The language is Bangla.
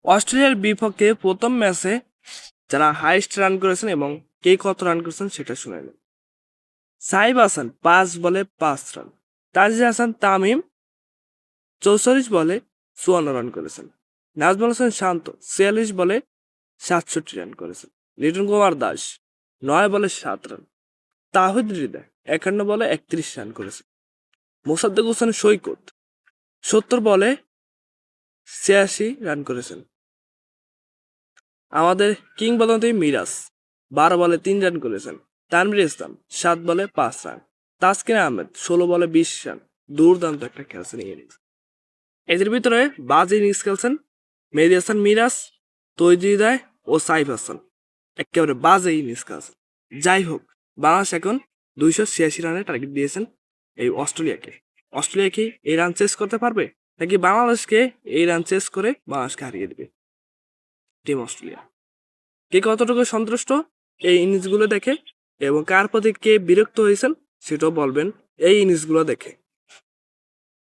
অস্ট্রেলিয়ার বিপক্ষে প্রথম ম্যাচে যারা হাইস্ট রান করেছেন এবং কে কত রান করেছেন সেটা শুনে নিন। সাইব হাসান 5 বলে 5 রান, তানজিদ হাসান তামিম 44 বলে 54 রান করেছেন, নাজমুল হোসেন শান্ত 46 বলে 67 রান করেছেন, লিটন কুমার দাস 9 বলে 7 রান, তাহিদ হৃদয় 51 বলে 31 রান করেছেন, মোসাদ্দেক হোসেন সৈকত 70 বলে 86 রান করেছেন। আমাদের কিংবদন্তি মিরাজ 12 বলে 3 রান করেছেন, তানভীর ইসলাম 7 বলে 5 রান, তাসকিন আহমেদ 16 বলে 20 রান। দুর্দান্ত একটা খেলছেন ইনিংস। এদের ভিতরে বাজে ইনিংস খেলছেন মেহেদী হাসান মিরাজ, তৌহিদ হৃদয় ও সাইফ হাসান, একেবারে বাজে ইনিংস খেলছেন। যাই হোক, বাংলাদেশ এখন 286 রানের টার্গেট দিয়েছেন এই অস্ট্রেলিয়াকে। অস্ট্রেলিয়া কি এই রান চেস করতে পারবে, নাকি বাংলাদেশকে এই রান চেস করে বাংলাদেশকে হারিয়ে দেবে টিম অস্ট্রেলিয়া? কে কতটুকু সন্তুষ্ট এই ইনিংসগুলো দেখে এবং কার প্রতি কে বিরক্ত হয়েছেন সেটাও বলবেন এই ইনিংসগুলো দেখে।